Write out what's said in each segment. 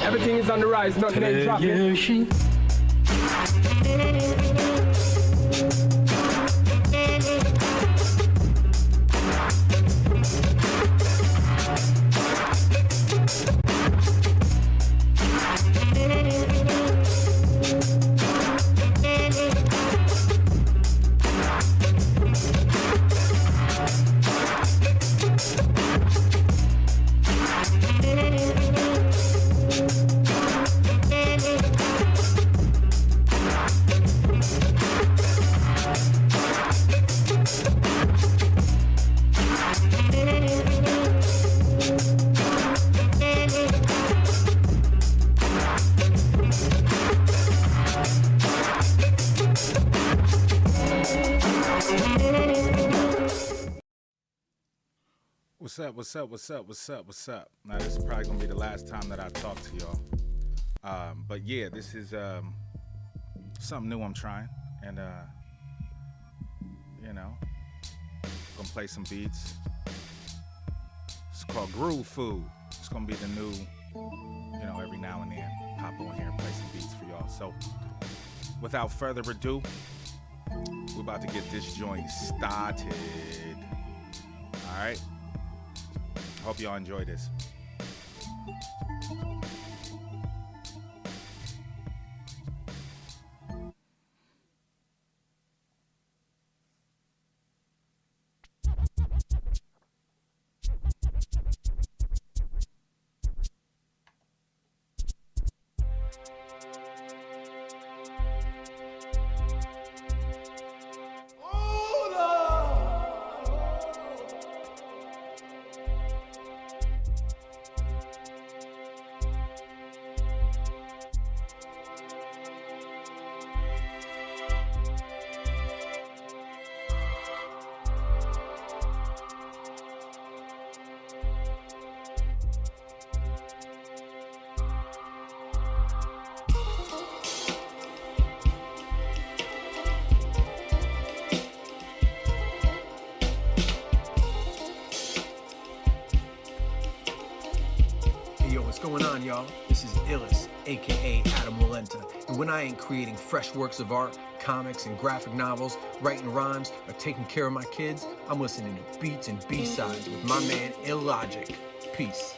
Everything is on the rise, nothing ain't dropping. What's up? Now, this is probably gonna be the last time that I talk to y'all. But yeah, this is something new I'm trying, and gonna play some beats. It's called Groove Food. It's gonna be the new, every now and then pop on here and play some beats for y'all. So, without further ado, we're about to get this joint started. All right. Hope y'all enjoy this. What's going on, y'all? This is Illis, aka Adam Walenta, and when I ain't creating fresh works of art, comics and graphic novels, writing rhymes, or taking care of my kids, I'm listening to beats and B-sides with my man Illogic. Peace.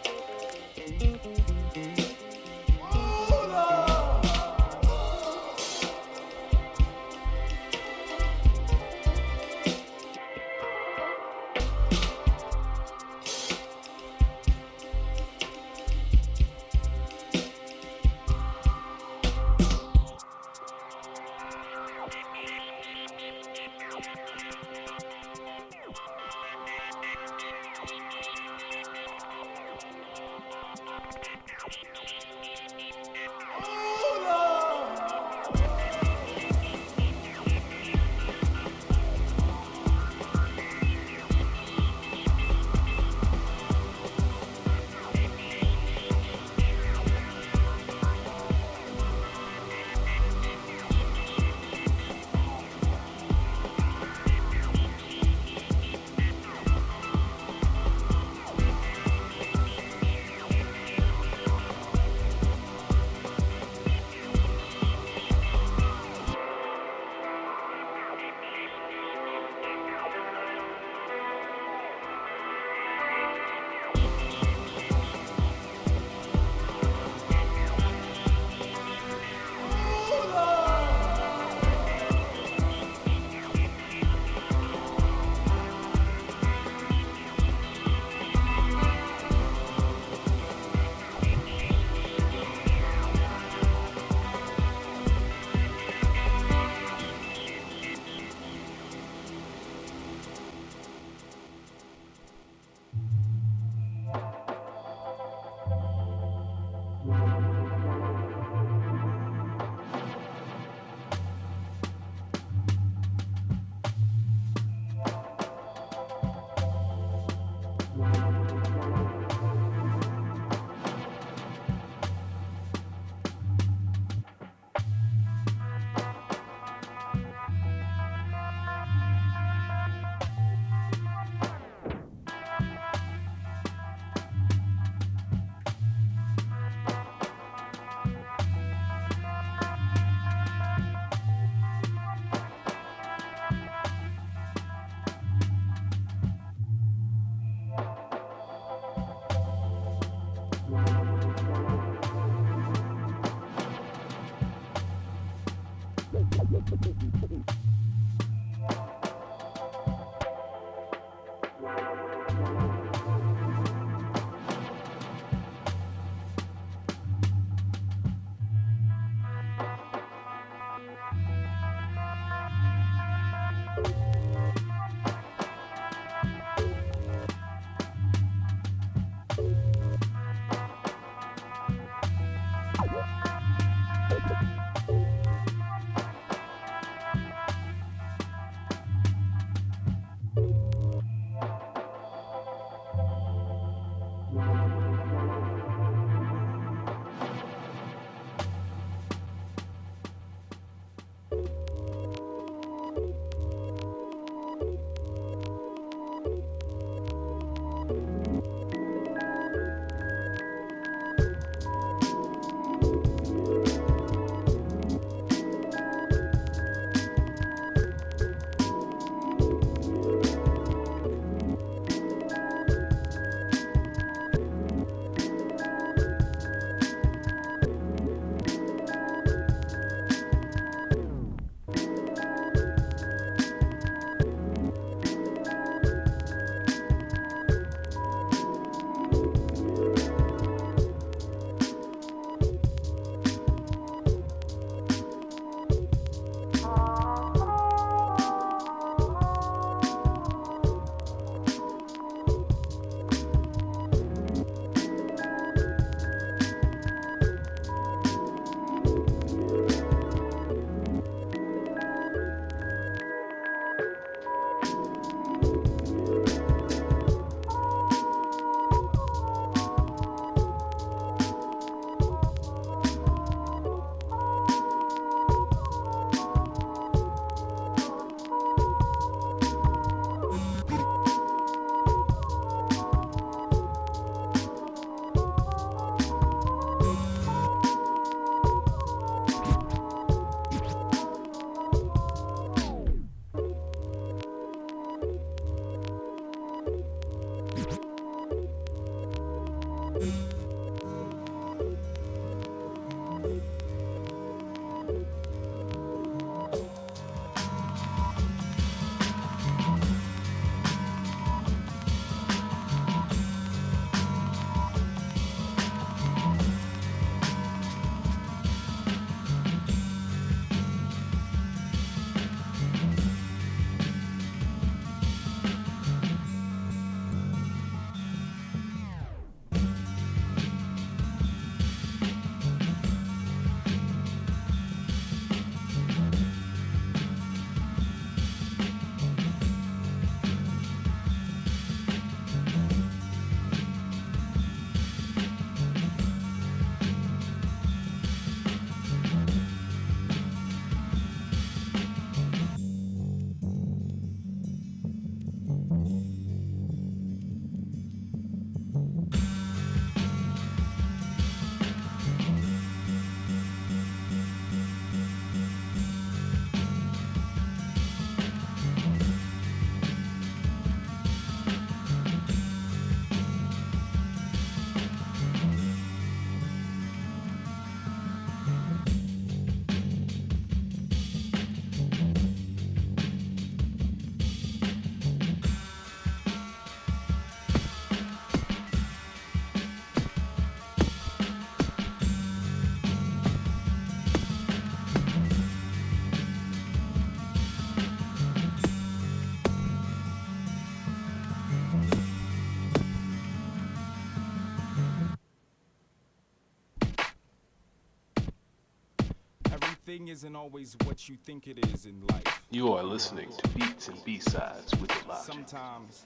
everything isn't always what you think it is in life. You are listening to Beats and B-Sides with Illogic. Sometimes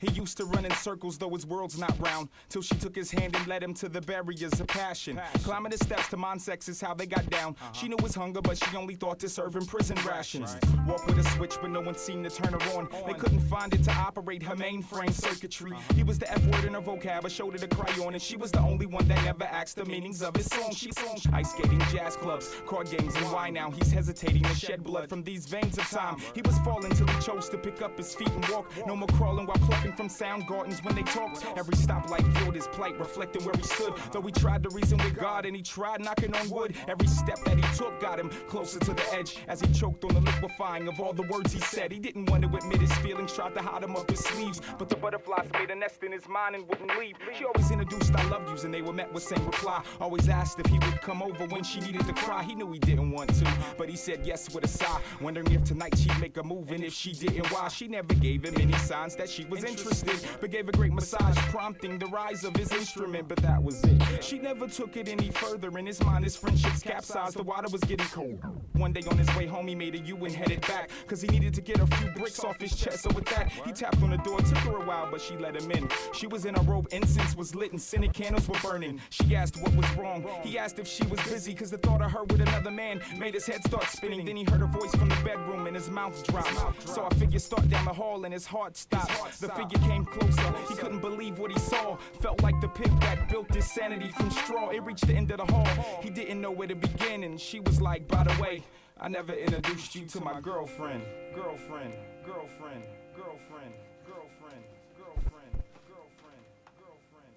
he used to run in circles, though his world's not round, till she took his hand and led him to the barriers of passion. Climbing the steps to Monsex is how they got down. She knew his hunger, but she only thought to serve him prison rations. Walk with a switch, but no one seemed to turn her on. They couldn't find it to operate her mainframe circuitry. He was the F word in her vocab, a shoulder to cry on, and she was the only one that never asked the meanings of his song. She sang ice skating, jazz clubs, card games, and why now? He's hesitating to shed blood from these veins of time. He was falling till he chose to pick up his feet and walk. No more crawling while plucking from sound gardens when they talked. Every stoplight filled his plight, reflecting where he stood. Though he tried to reason with God and he tried knocking on wood, every step that he took got him closer to the edge as he choked on the liquefying of all the words he said. He didn't want to admit his feelings, tried to hide them up his sleeves, but the butterflies made a nest in his mind and wouldn't leave. She always introduced I love yous and they were met with same reply. Always asked if he would come over when she needed to cry. He knew he didn't want to, but he said yes with a sigh, wondering if tonight she'd make a move, and if she didn't, why. She never gave him any signs that she was interested, but gave a great massage, prompting the rise of his instrument, but that was it. She never took it any further. In his mind, his friendships capsized. The water was getting cold. One day on his way home, he made a U and headed back, cause he needed to get a few bricks off his chest. So with that, he tapped on the door. Took her a while, but she let him in. She was in a robe, incense was lit, and scented candles were burning. She asked what was wrong. He asked if she was busy, cause the thought of her with another man made his head start spinning. Then he heard a voice from the bedroom and his mouth dropped. Saw a figure start down the hall and his heart stopped. The figure came closer. He couldn't believe what he saw. Felt like the pig that built his sanity from straw. It reached the end of the hall. He didn't know where to begin, and she was like, by the way, I never introduced you to my girlfriend. Girlfriend, girlfriend, girlfriend, girlfriend, girlfriend, girlfriend,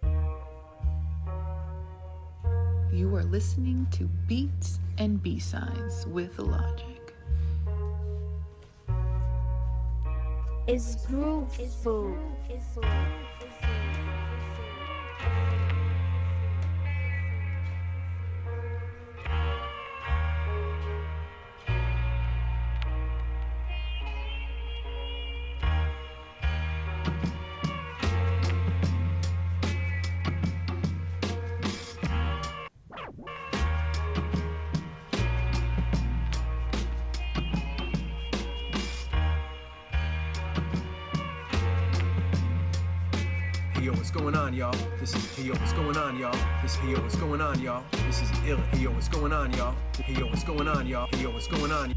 girlfriend. You are listening to Beats and B-Sides with Illogic. It's groove food. Yo, what's going on, y'all? This is hey, yo, what's going on, y'all? This hey, yo, what's going on, y'all? This is ill. Hey, yo, what's going on, y'all? Hey, yo, what's going on, y'all? Hey, yo, what's going on?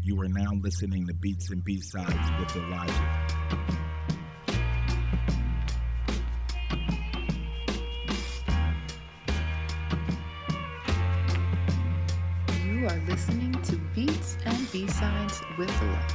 You are now listening to Beats and B-Sides with Illogic. You are listening to Beats and B-Sides with Illogic.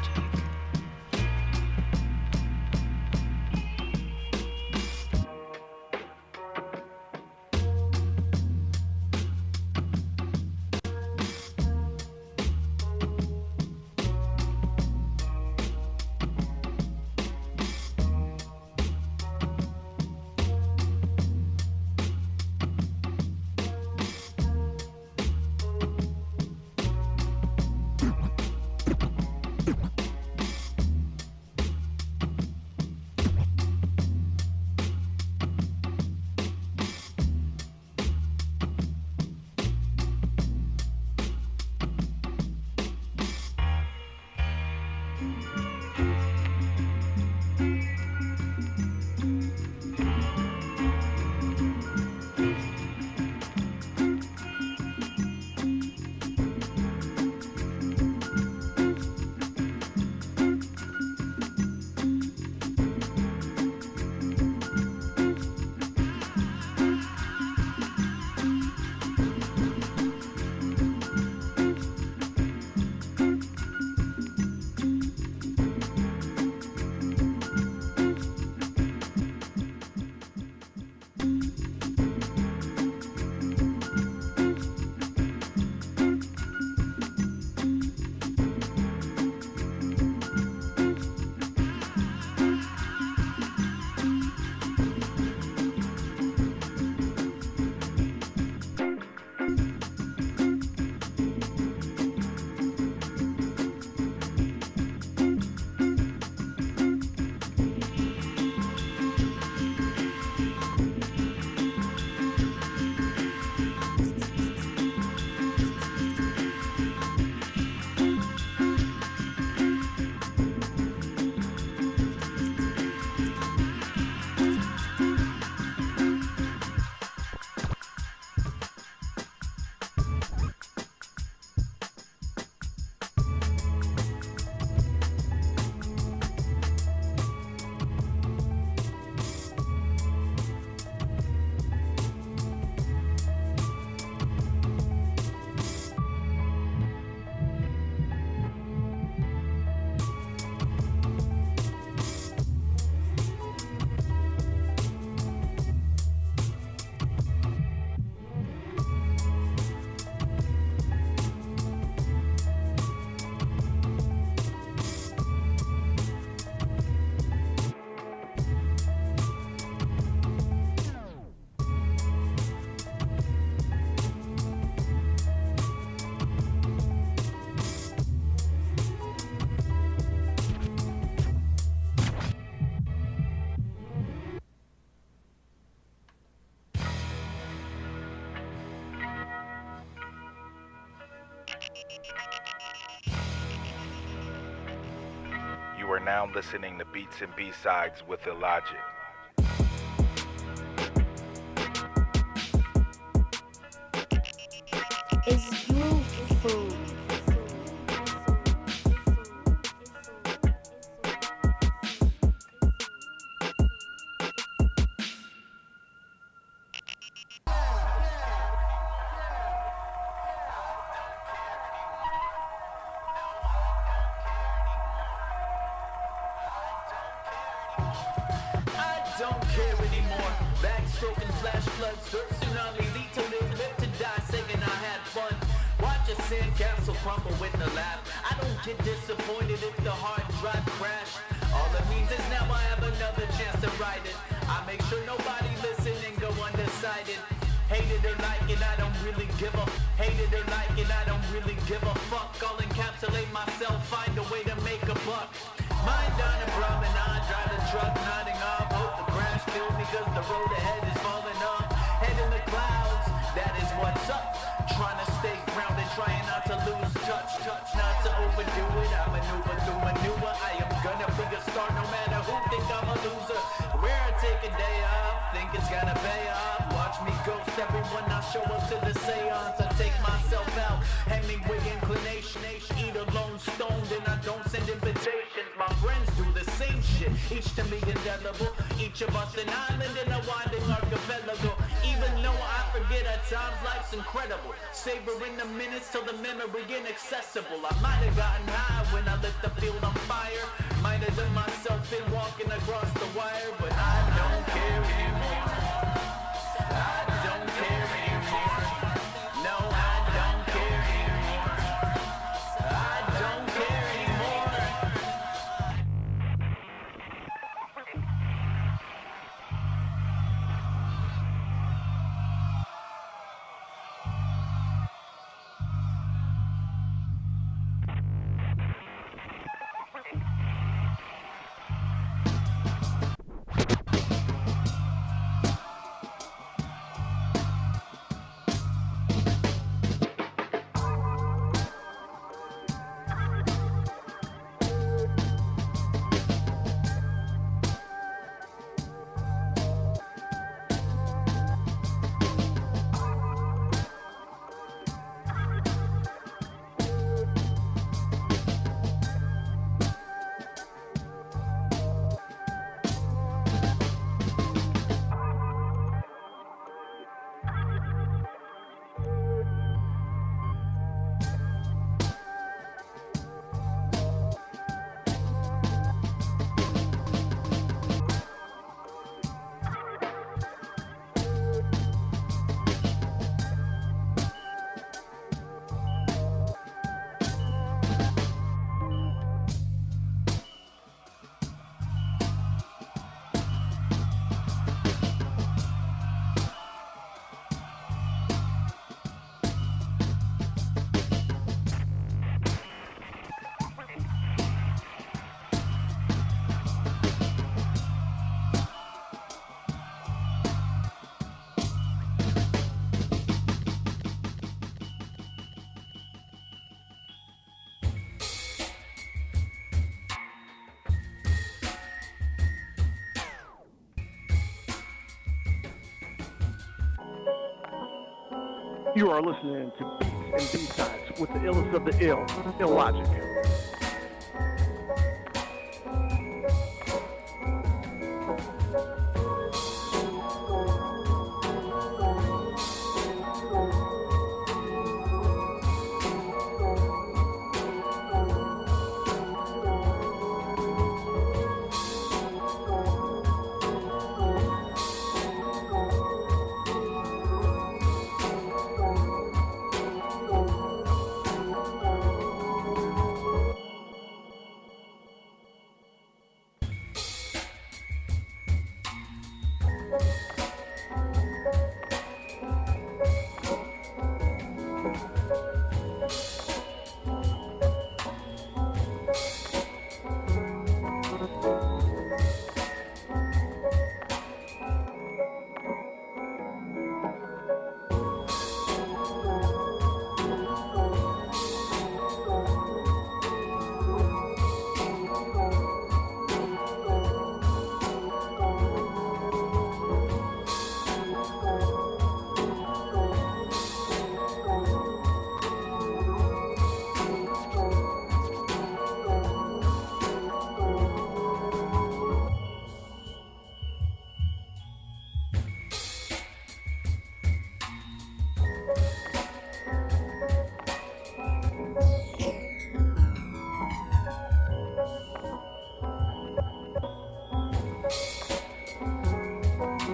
You are now listening to Beats and B-Sides with Illogic. It's beautiful. Don't care anymore. Backstroking, flash flood, surf tsunamis, eat till they live to die, singing I had fun. Watch a sandcastle crumble with a laugh. I don't get disappointed if the hard drive crash. All it means is now I have another chance to write it. I make sure nobody listen and go undecided. Hate it or like it, I don't really give a. Hate it or like it, I don't really give a fuck. I'll encapsulate myself, find a way to make a buck. Mind on a promenade, drive the truck, nodding off. Hope the crash killed me cause the road ahead is falling off. Head in the clouds, that is what's up. Trying to stay grounded, trying not to lose touch. Touch not to overdo it, I maneuver through maneuver. I am gonna be a star no matter who think I'm a loser. Where I take a day off, think it's gonna pay off. Watch me ghost everyone I show up to the seance. I take myself out, Hemingway inclination. Eat alone stoned and I don't send invitations. My friends do the same shit, each to me indelible. Each of us an island in a winding archipelago. Even though I forget at times life's incredible. Savoring the minutes till the memory inaccessible. I might have gotten high when I lit the field on fire. Might have done myself in walking across the wire. But I don't care anymore. I don't care anymore. No, I don't care anymore. I don't care anymore. You are listening to Beats and B-Sides with the illest of the ill, Illogic.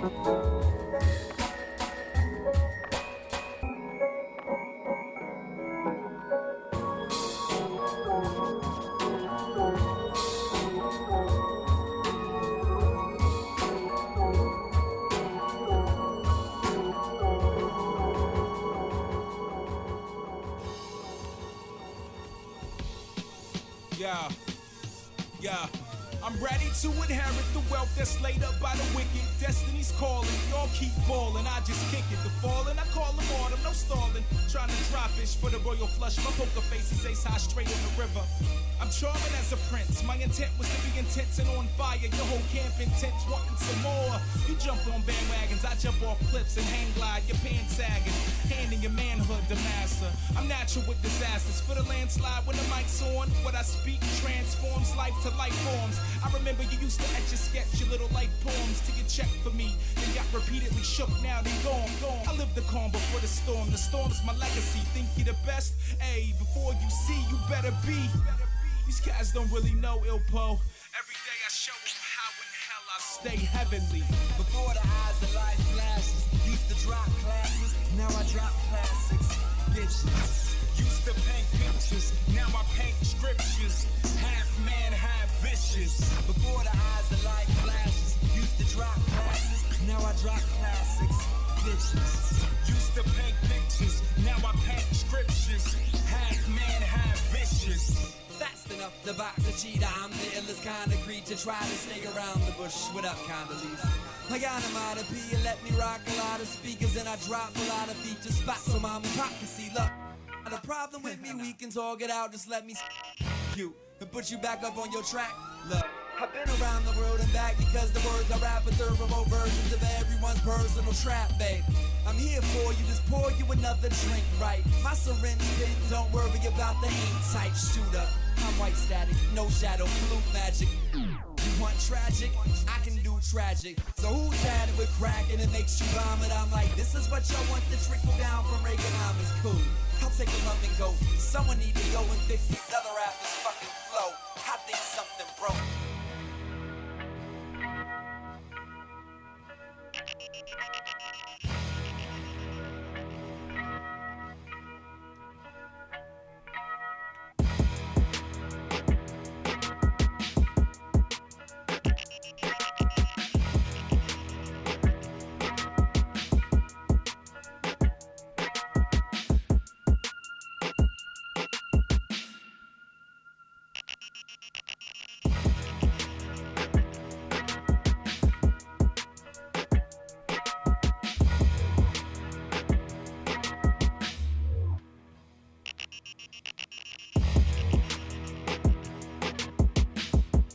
Yeah, yeah. I'm ready to inherit the wealth that's laid up by the wicked. Destiny's calling, y'all keep ballin', I just kick it. The falling, I call them autumn, no stalling. Trying to drop fish for the royal flush. My poker face is ace high straight in the river. I'm charming as a prince. My intent was to be intense and on fire. Your whole camp intense, wanting some more. You jump on bandwagons, I jump off cliffs and hang glide. Your pants sagging, handing your manhood to master. I'm natural with disasters. For the landslide when the mic's on, what I speak transforms life to life forms. I remember you used to etch and sketch your little life poems till you checked for me. Then got repeatedly shook, now they gone. I live the calm before the storm. The storm's my legacy. Think you're the best? Ayy, before you see, you better be. These cats don't really know Ilpo. Every day I show them how in hell I stay heavenly. Before the eyes of life flashes, used to drop classes, now I drop classics. Bitches. Used to paint pictures, now I paint scriptures. Half man, half vicious. Before the eyes of life flashes, used to drop classes, now I drop classics. Bitches. Used to paint pictures, now I paint scriptures. Half man, half vicious. Fast enough to box a cheetah. I'm the illest kind of creature. Try to stay around the bush. What up, Condoleezza? I got a mod P and let me rock a lot of speakers, and I drop a lot of feature spots so mom and pop can see. Look, not a problem with me. We can talk it out. Just let me you and put you back up on your track. Look, I've been around the world and back because the words I rap are third remote versions of everyone's personal trap, babe. I'm here for you, just pour you another drink, right? My syringe pin, don't worry about the aim type shooter. I'm white static, no shadow, blue magic. You want tragic? I can do tragic. So who's had it with crack and it makes you vomit? I'm like, this is what y'all want to trickle down from Reaganomics. Cool, I'll take a lump and go. Someone need to go and fix these other rappers' fucking flow. I think something broke.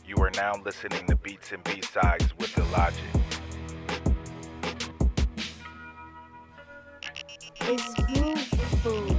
You are now listening to Beats and B-Sides with Illogic. It's beautiful.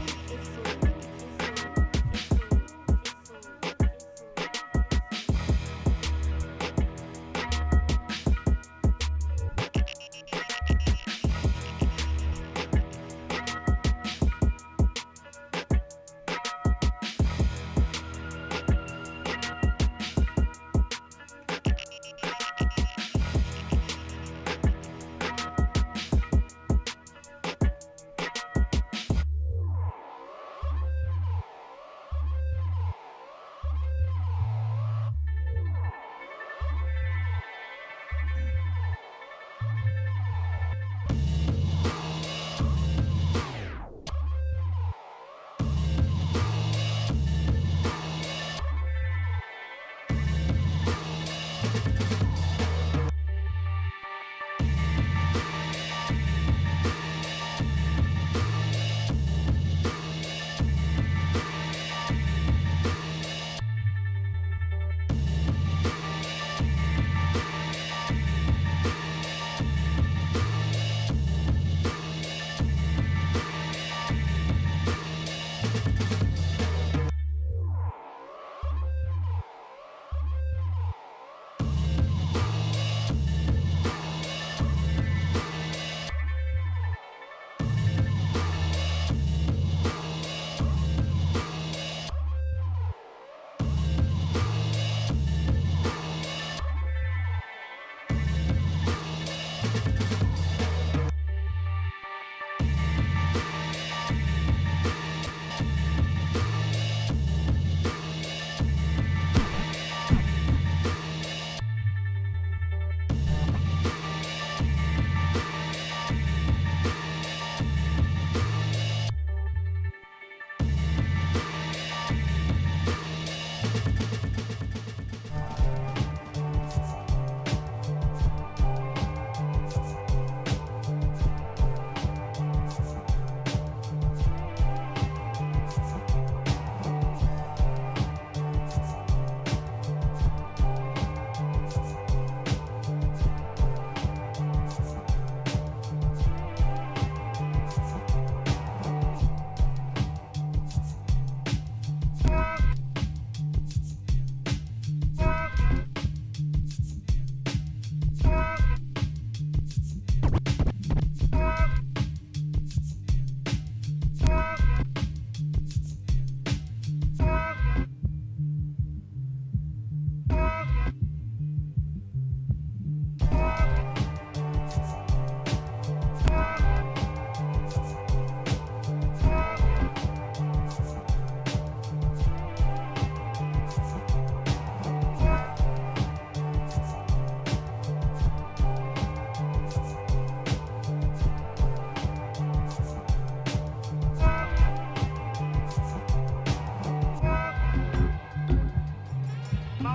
You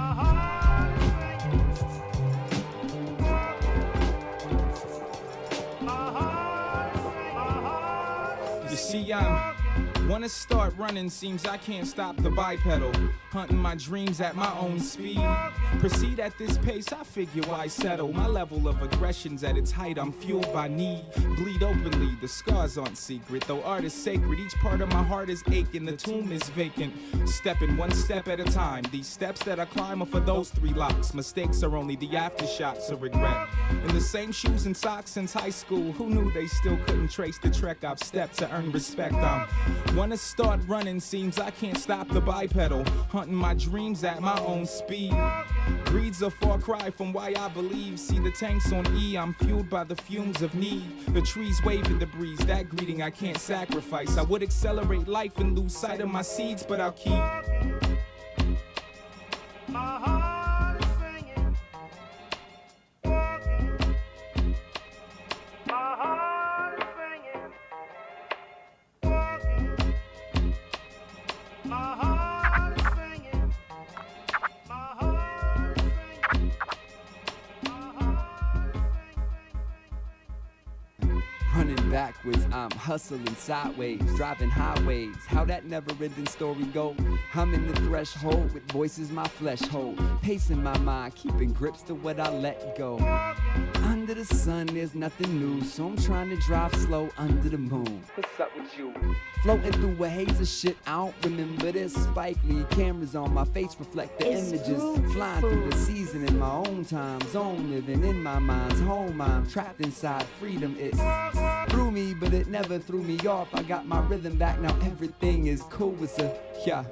see, wanna start running, seems I can't stop the bipedal. Hunting my dreams at my own speed. Proceed at this pace, I figure why settle. My level of aggression's at its height, I'm fueled by need. Bleed openly, the scars aren't secret. Though art is sacred, each part of my heart is aching. The tomb is vacant, stepping one step at a time. These steps that I climb are for those 3 locks. Mistakes are only the aftershocks of regret. In the same shoes and socks since high school, who knew they still couldn't trace the trek I've stepped to earn respect? Wanna start running, seems I can't stop the bipedal. Hunting my dreams at my own speed. Greed's a far cry from why I believe. See the tanks on E, I'm fueled by the fumes of need. The trees wave in the breeze, that greeting I can't sacrifice. I would accelerate life and lose sight of my seeds, but I'll keep my heart is singing, walking. My heart is singing, walking. My heart is singing, my heart is singing, my heart is singing. Running backwards, I'm hustling sideways, driving highways. How that never-ending story go? I'm in the threshold with voices my flesh hold, pacing my mind, keeping grips to what I let go. Under the sun, there's nothing new, so I'm trying to drive slow under the moon. What's up with you? Floating through a haze of shit, I don't remember this. Spike Lee cameras on my face reflect the images. Flying through the season in my own time zone, living in my mind's home. I'm trapped inside freedom. It's threw me, but it never threw me off. I got my rhythm back, now everything is cool. It's a yeah.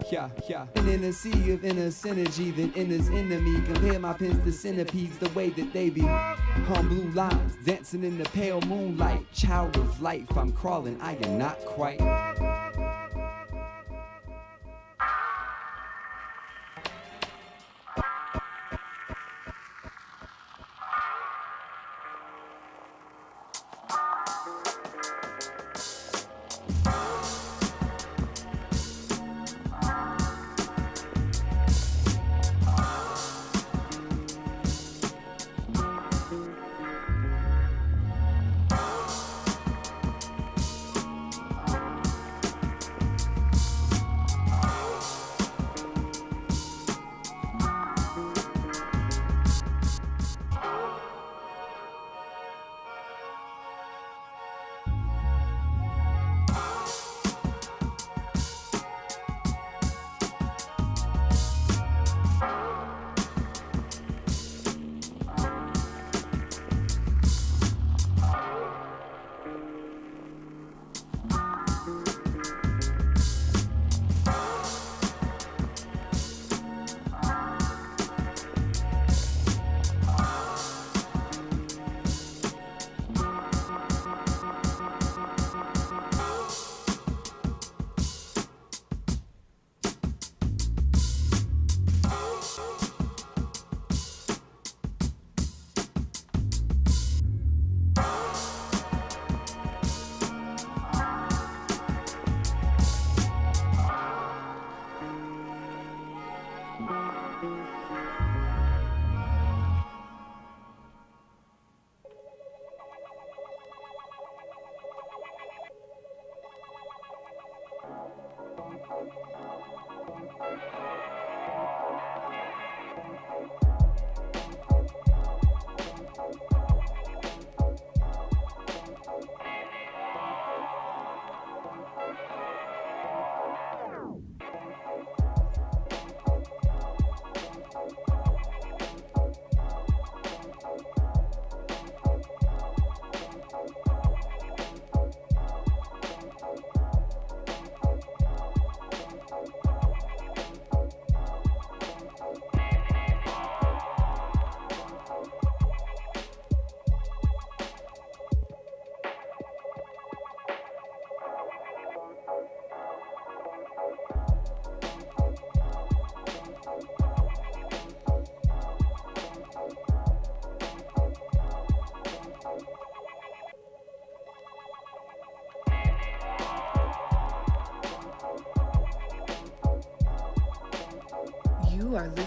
And in a sea of inner synergy, then inner's enemy. Compare my pins to centipedes, the way that they be on blue lines, dancing in the pale moonlight. Child of life, I'm crawling, I am not quite.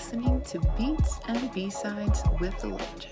listening to Beats and B-Sides with Illogic.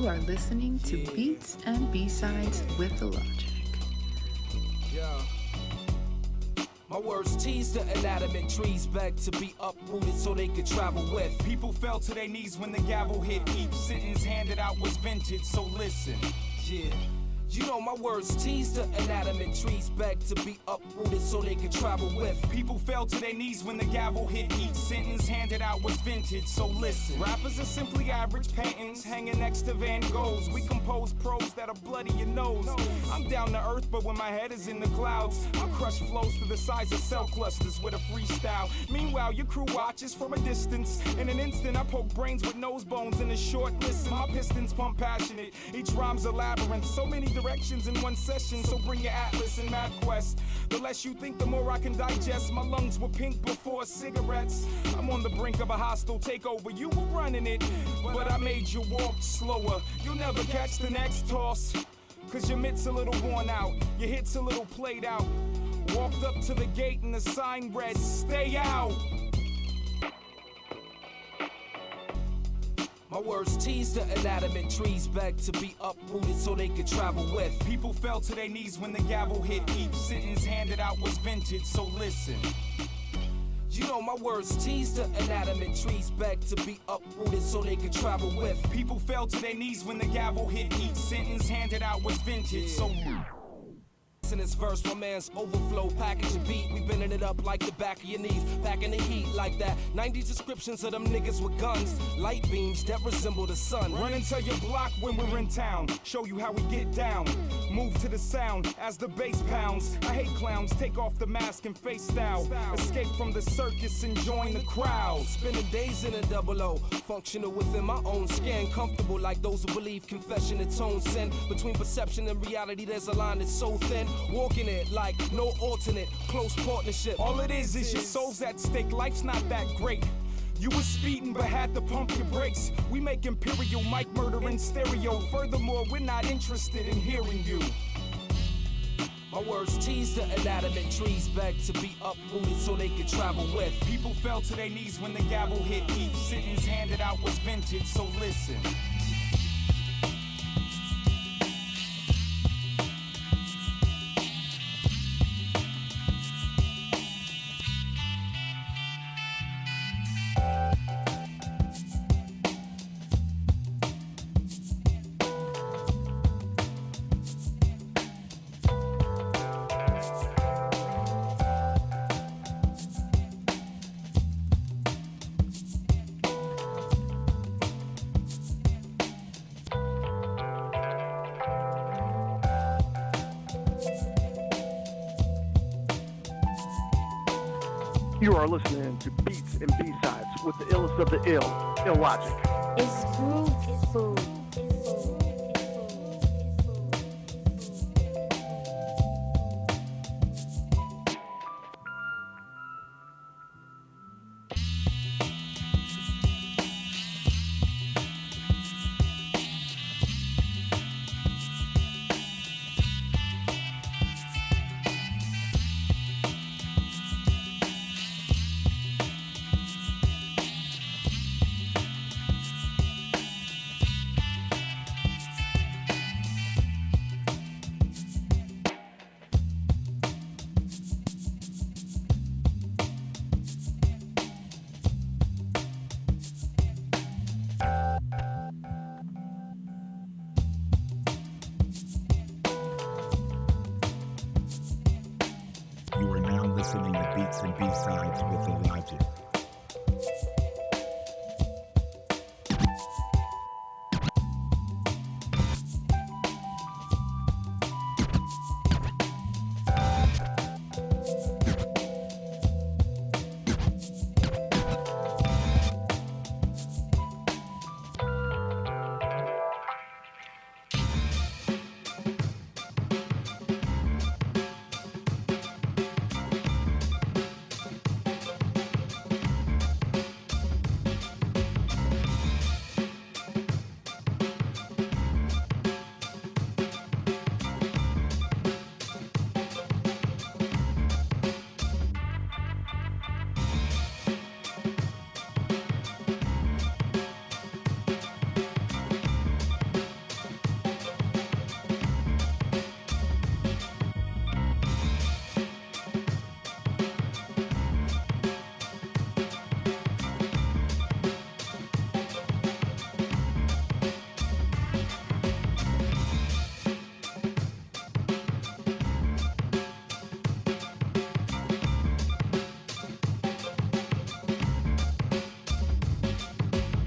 You are listening to Beats and B-Sides with Illogic. Yeah. My words tease the inanimate trees, beg to be uprooted so they could travel with. People fell to their knees when the gavel hit. Each sentence handed out was vintage, so listen. Yeah. You know my words tease the inanimate trees, beg to be uprooted so they could travel with. People fell to their knees when the gavel hit. Each sentence handed out was vintage, so listen. Rappers are simply average paintings hanging next to Van Goghs. We compose prose that'll bloody your nose. I'm down to earth, but when my head is in the clouds, I'll crush flows to the size of cell clusters with a freestyle. Meanwhile, your crew watches from a distance. In an instant, I poke brains with nose bones in a short listen. My pistons pump passionate. Each rhyme's a labyrinth. So many directions in one session, so bring your atlas and map quest. The less you think, the more I can digest. My lungs were pink before cigarettes. I'm on the brink of a hostile takeover. You were running it, but I made you walk slower. You'll never catch the next toss, cause your mitts a little worn out, your hits a little played out. Walked up to the gate and the sign read, stay out. My words tease the inanimate trees, beg to be uprooted so they could travel with. People fell to their knees when the gavel hit. Each sentence handed out was vintage, so listen. You know my words tease the inanimate trees, beg to be uprooted so they could travel with. People fell to their knees when the gavel hit. Each sentence handed out was vintage, so in this verse, my man's overflow, package a beat. We bending it up like the back of your knees, packing the heat like that. 90s descriptions of them niggas with guns, light beams that resemble the sun. Run into your block when we're in town, show you how we get down. Move to the sound as the bass pounds. I hate clowns, take off the mask and face style. Escape from the circus and join the crowd. Spending days in a double O, functional within my own skin. Comfortable like those who believe confession atones sin. Between perception and reality, there's a line that's so thin. Walking it like no alternate, close partnership. All it is your soul's at stake, life's not that great. You was speeding but had to pump your brakes. We make imperial mic murder in stereo. Furthermore, we're not interested in hearing you. My words tease the inanimate trees, beg to be uprooted so they could travel with. People fell to their knees when the gavel hit. Each sentence handed out was vintage, so listen. You are listening to Beats and B-Sides with the illest of the ill, Illogic. It's groove food. You are now listening to Beats and B-Sides with Illogic.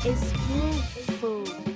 It's groove food.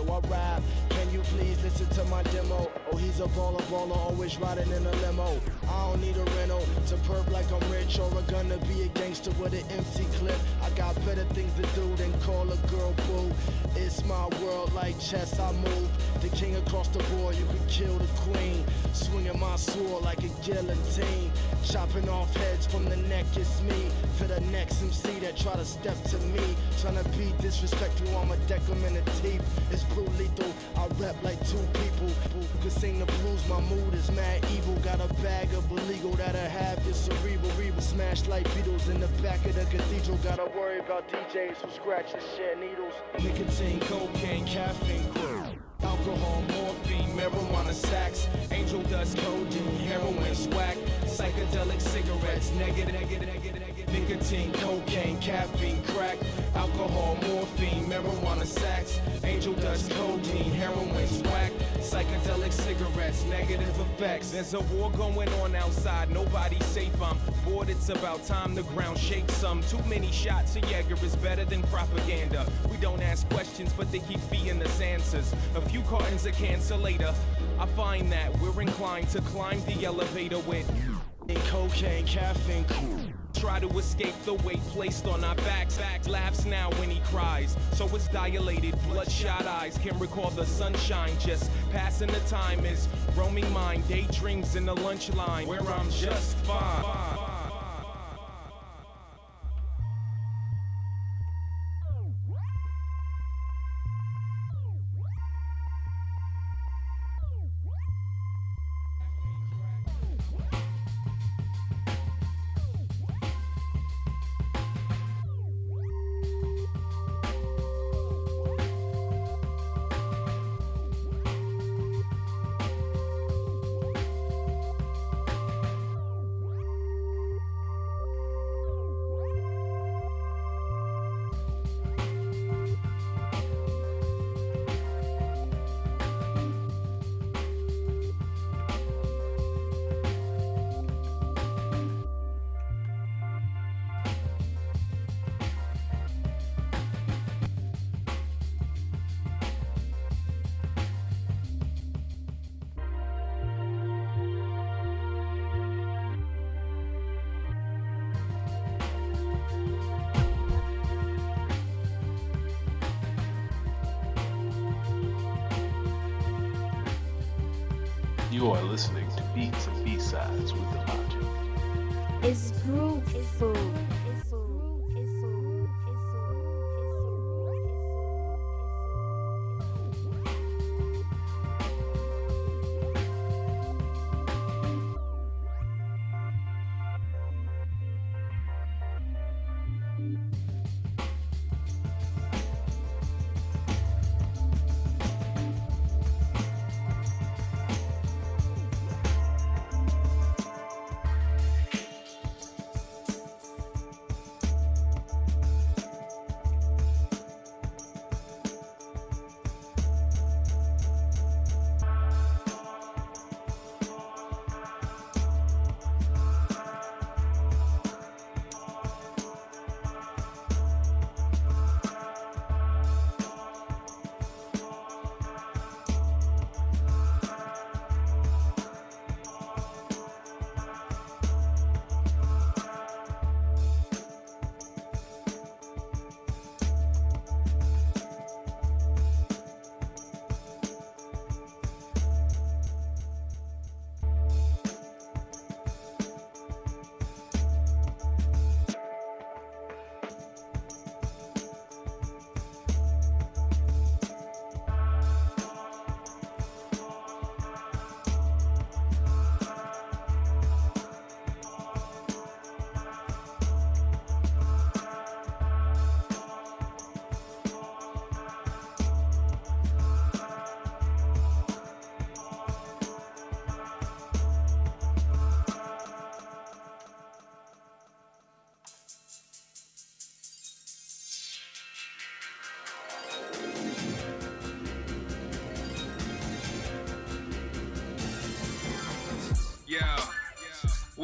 yo, I rap. Can you please listen to my demo? Oh, he's a baller, always riding in a limo. I don't need a rental to perp like I'm rich or a gonna be a gangster with an empty clip. I got better things to do than call a girl boo. It's my world like chess, I move. The king across the board, you can kill the queen. Swinging my sword like a guillotine. Chopping off heads from the neck, it's me. For the next MC that try to step to me. Trying to be disrespectful, I'ma deck them in the teeth. It's brutal lethal, I rap like two people. Who can sing the blues, my mood is mad evil. Got a bag of illegal that'll have your cerebral. Smash like Beatles in the back of the cathedral. Gotta worry about DJs who scratch and share needles. Nicotine, cocaine, caffeine, crew. Alcohol, morphine, marijuana sacks, angel dust, codeine, heroin, swag, psychedelic cigarettes, negative, nicotine, cocaine, caffeine, crack, alcohol, morphine, marijuana sacks, angel dust, codeine, heroin, swag, psychedelic cigarettes, negative effects. There's a war going on outside, nobody's safe. I'm bored, it's about time the ground shakes some. Too many shots of Jaeger is better than propaganda. We don't ask questions, but they keep feeding us answers. A few cartons of cancer later, I find that we're inclined to climb the elevator with cocaine, caffeine, cool. Try to escape the weight placed on our backs. Laughs now when he cries, so it's dilated, bloodshot eyes can't recall the sunshine. Just passing the time is roaming mind, daydreams in the lunch line where I'm just fine. You are listening to Beats and B-Sides with Illogic. It's groove food.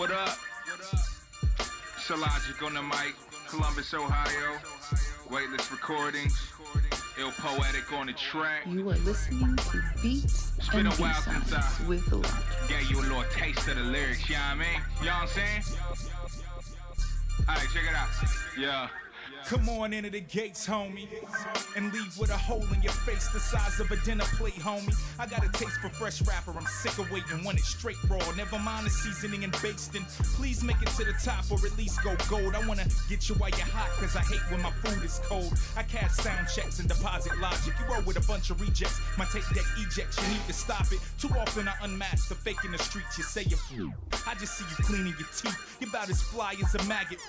What up? It's Illogic on the mic, Columbus, Ohio. Weightless Recordings. Ill poetic on the track. You are listening to Beats It's and been a while since I B-Sides with Illogic. gave you a little taste of the lyrics, you know what I mean? You know what I'm saying? Alright, check it out. Yeah. Come on into the gates, homie, and leave with a hole in your face the size of a dinner plate, homie. I got a taste for fresh rapper, I'm sick of waiting, want it straight raw. Never mind the seasoning and basting. Please make it to the top or at least go gold. I wanna get you while you're hot, cause I hate when my food is cold. I cast sound checks and deposit logic. You roll with a bunch of rejects, my tape deck ejects, you need to stop it. Too often I unmask the fake in the streets, you say you're I just see you cleaning your teeth, you're about as fly as a maggot.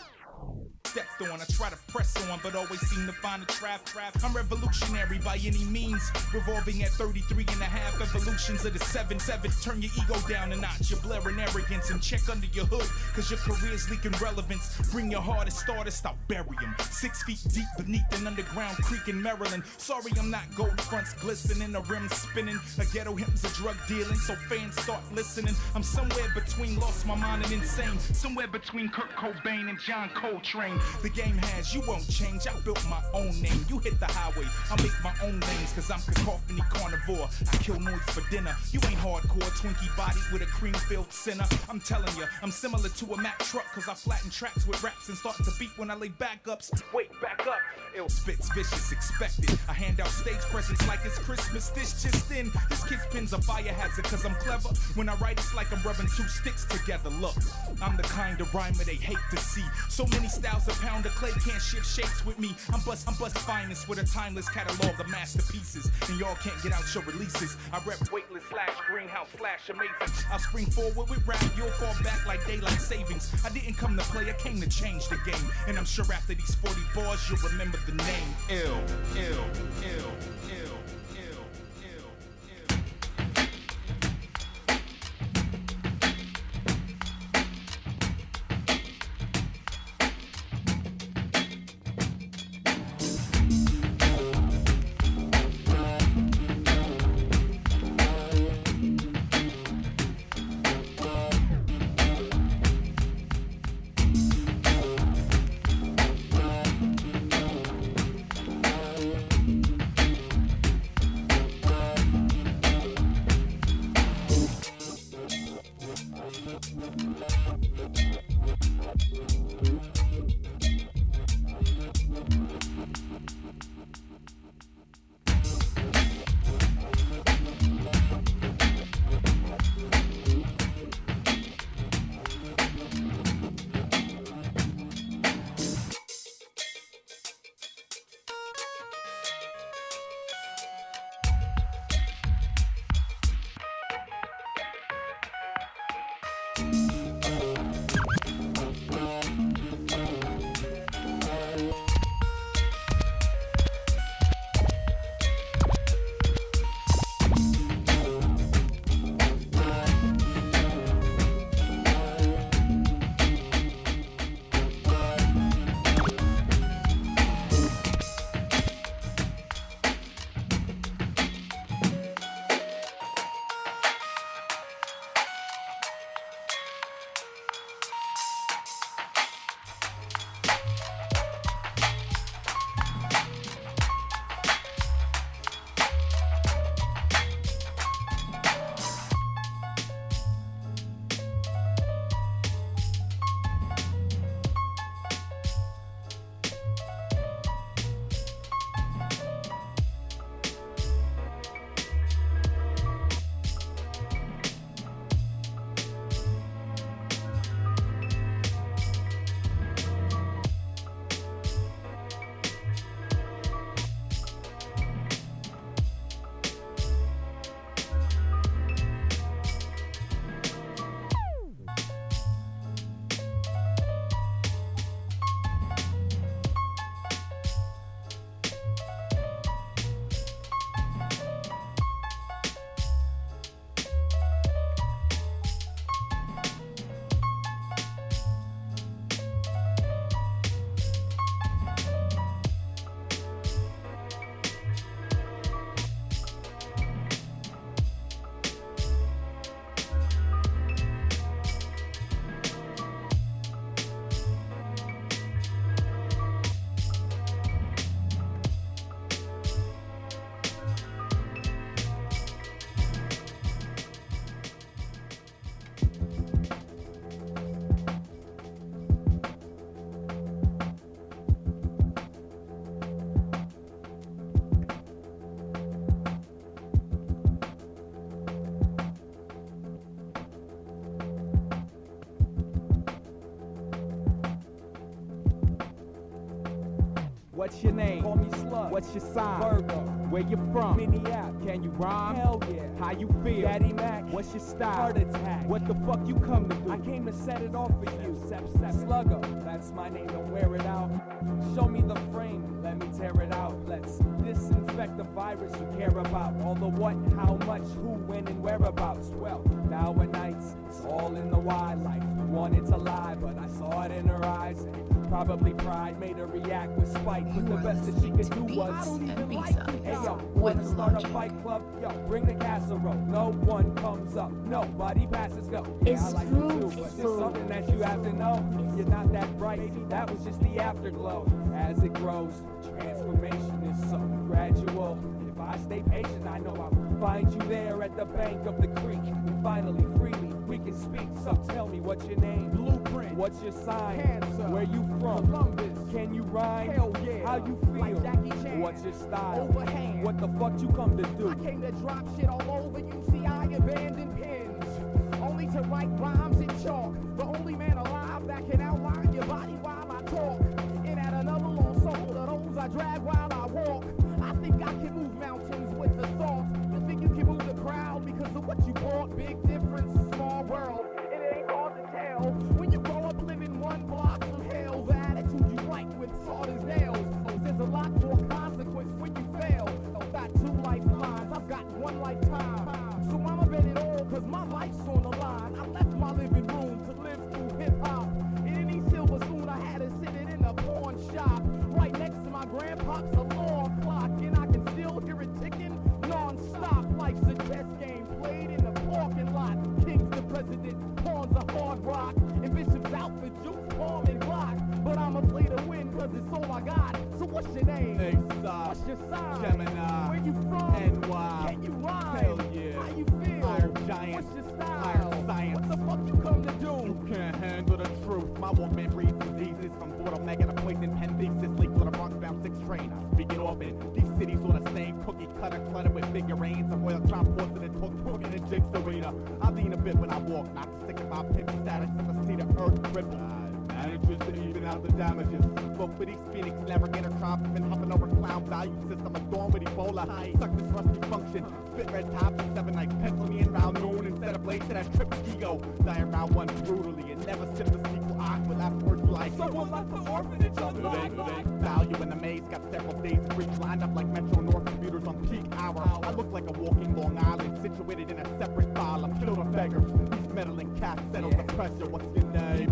Stepped on, I try to press on, but always seem to find a trap. I'm revolutionary by any means, revolving at 33 and a half evolutions of the 7-7. Turn your ego down a notch, your blaring arrogance, and check under your hood, cause your career's leaking relevance. Bring your hardest starters, I'll bury him 6 feet deep beneath an underground creek in Maryland. Sorry I'm not gold fronts glistening, a rim spinning, a ghetto hymns of drug dealing, so fans start listening. I'm somewhere between lost my mind and insane, somewhere between Kurt Cobain and John Coltrane. The game has, you won't change, I built my own name. You hit the highway, I'll make my own lanes, cause I'm cacophony carnivore. I kill noise for dinner, you ain't hardcore, Twinkie bodied with a cream-filled sinner. I'm telling ya, I'm similar to a Mack truck, cause I flatten tracks with raps and start to beat when I lay backups. Wait, back up, ill spits vicious, expected. I hand out stage presents like it's Christmas, this just in. This kid's pin's a fire hazard, cause I'm clever. When I write it's like I'm rubbing 2 sticks together. Look, I'm the kind of rhymer they hate to see. So many styles of pound of clay can't shift shapes with me. I'm bust finest with a timeless catalog of masterpieces, and y'all can't get out your releases. I rep weightless / greenhouse / amazing. I'll spring forward with rap, you'll fall back like daylight savings. I didn't come to play, I came to change the game, and I'm sure after these 40 bars you'll remember the name. Ill. What's your name? Call me Slug. What's your sign? Virgo. Where you from? Minneapolis. Can you rhyme? Hell yeah. How you feel? Daddy Mac. What's your style? Heart attack. What the fuck you come to do? I came to set it off for you. Sluggo. That's my name. Don't wear it out. Show me the frame. Let me tear it out. Let's disinfect the virus you care about. All the what, how much, who, when, and whereabouts. Well, now at nights, it's all in the wildlife. Wanted to lie, but I saw it in her eyes. And probably pride made her react with spite. But the best that she could do was, I don't even like you. Hey yo, wanna start a fight club? Yo, bring the casserole. No one comes up. Nobody passes go. Yeah, I like you too, but there's something that you have to know. You're not that bright. That was just the afterglow. As it grows, transformation is so gradual. If I stay patient, I know I'll find you there at the bank of the creek. And finally, freely, we can speak. So tell me, what's your name? Blueprint. What's your sign? Cancer. Where you from? Columbus. Can you rhyme? Hell yeah. How you feel? Like Jackie Chan. What's your style? Overhand. What the fuck you come to do? I came to drop shit all over you. See, I abandoned pens. Only to write rhymes in chalk. The only man alive that can outline your body while I talk. And at another long soul of those I drag while I walk. I think I can move mountains with the thoughts. You think you can move the crowd because of what you bought? Big difference, small world. It ain't hard to tell. When you grow up living one block from hell, the attitude you like with sawed as nails. Oh, there's a lot more consequence when you fail. I've got 2 lifelines, I've got 1 lifetime. So I'ma bet it all, cause my life's on the line. I left my living room to live through hip-hop. In any silver spoon, I had to sit it in a pawn shop. Right next to my grandpop's alarm clock. And I can still hear it ticking non-stop. Life's a chess game played in the parking lot. King's the president, pawns a hard rock. And Bishop's out for juice, palm and block. But I'ma play to win, cause it's all I got. So what's your name? What's your sign? Gemini. Where you from? NY. Can you rhyme? Hell yeah. How you feel? Iron Giant. What's your style? Iron Science. What the fuck you come to do? You can't handle the truth. My Walkman breeds diseases from bottleneck and a poison pen thesis. Leaks on a Bronx-bound 6 train. I speak it often. These cities on the same cookie cutter clutter with figurines of oil tramports and talking in Jake's arena. I lean a bit when I walk, not sick of my pimp status as I see the earth cripple. Managers to even out the damages. Spoke for these Phoenix, navigator tribes, been hopping over clown value system, adorned with Ebola. Suck this rusty function, spit red top for 7 nights, pencil me in round noon instead of blades to that trip ego. Die in round 1 brutally and never sip the sequel aqua, that's words like someone left the orphanage on value in the maze, got several days of freaks lined up like Metro North computers on peak hour. I look like a walking Long Island, situated in a separate file. I'm killed on beggars, these meddling cats settle the pressure. What's your name?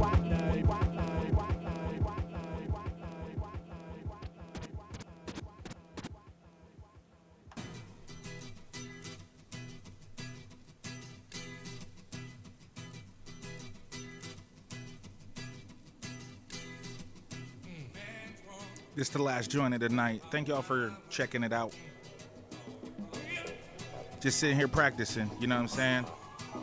This is the last joint of the night. Thank y'all for checking it out. Just sitting here practicing, you know what I'm saying?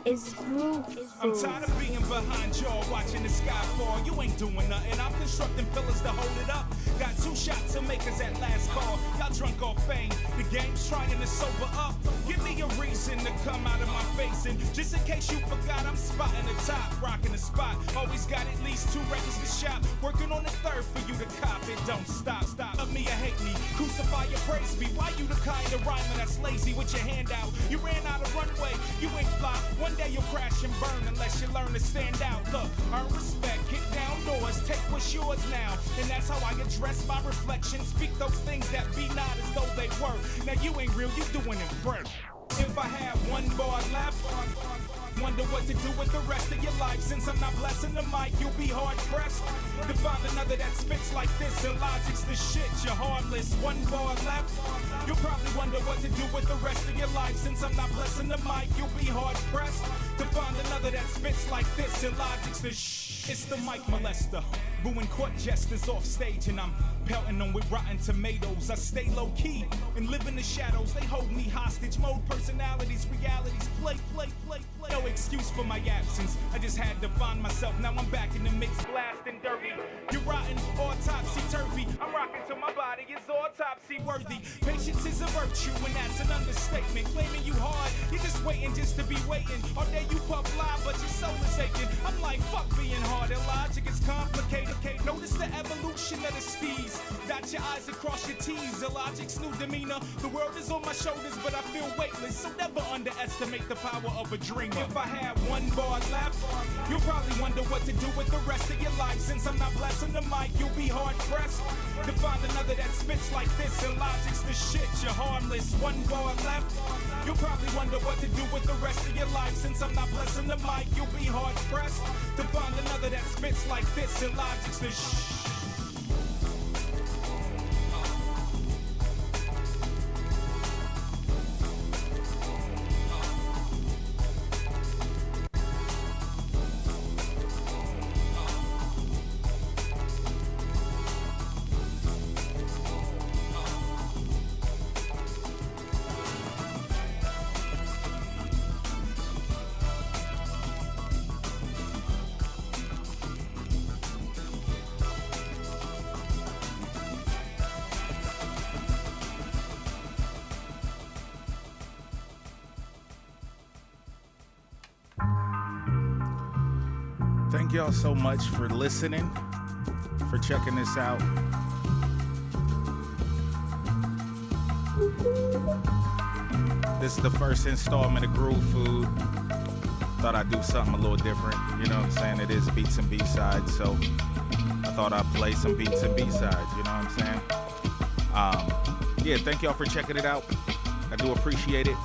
It's groove. I'm tired of being behind y'all, watching the sky fall. You ain't doing nothing. I'm constructing pillars to hold it up. Got 2 shots to make us at last call. Y'all drunk off fame. The game's trying to sober up. Give me a reason to come out of my face. And just in case you forgot, I'm spotting the top, rocking the spot. Always got at least 2 records to shop. Working on the 3rd for you to cop it. Don't stop. Love me or hate me. Crucify or praise me. Why you the kind of rhymer that's lazy with your hand out? You ran out of runway. You ain't fly. One day you'll crash and burn unless you learn to stand out. Look, earn respect, kick down doors, take what's yours now. And that's how I address my reflection. Speak those things that be not as though they were. Now you ain't real, you doing it fresh. If I had 1 bar left, wonder what to do with the rest of your life. Since I'm not blessing the mic, you'll be hard pressed to find another that spits like this. Illogic's the shit, you're heartless. 1 bar left, you'll probably wonder what to do with the rest of your life. Since I'm not blessing the mic, you'll be hard pressed to find another that spits like this. Illogic's the shit. It's the mic molester, booing court jesters off stage, and I'm pelting them with rotten tomatoes. I stay low key and live in the shadows. They hold me hostage. Mode personalities, realities, play. Yo, excuse for my absence. I just had to find myself. Now I'm back in the mix, blasting dirty. You're rotten, all topsy-turvy. I'm rocking till my body is autopsy worthy. Patience is a virtue, and that's an understatement. Claiming you hard, you're just waiting just to be waiting. All day you puff lie, but your soul is aching. I'm like, fuck being hard. Illogic is complicated. Notice the evolution of the steez. Dot your I's and cross your T's. Illogic's new demeanor. The world is on my shoulders, but I feel weightless. So never underestimate the power of a dreamer. If I had one bar left, you'll probably wonder what to do with the rest of your life. Since I'm not blessing the mic, you'll be hard pressed to find another that spits like this. Illogic's the shit, you're harmless. One bar left, you'll probably wonder what to do with the rest of your life. Since I'm not blessing the mic, you'll be hard pressed to find another that spits like this. Illogic's the shit. Thank y'all so much for listening, for checking this out. This is the first installment of Groove Food. Thought I'd do something a little different. You know what I'm saying? It is beats and B-sides, so I thought I'd play some beats and B-sides. You know what I'm saying? Yeah, thank y'all for checking it out. I do appreciate it.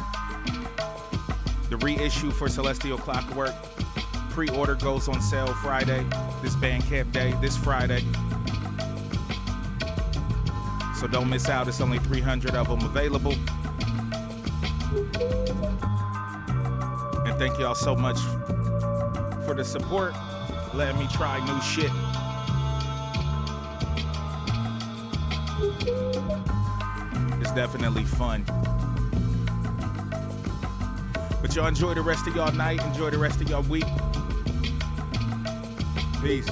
The reissue for Celestial Clockwork pre-order goes on sale Friday, this Bandcamp day, this Friday. So don't miss out. It's only 300 of them available. And thank y'all so much for the support, letting me try new shit. It's definitely fun. But y'all enjoy the rest of y'all night. Enjoy the rest of y'all week. Peace.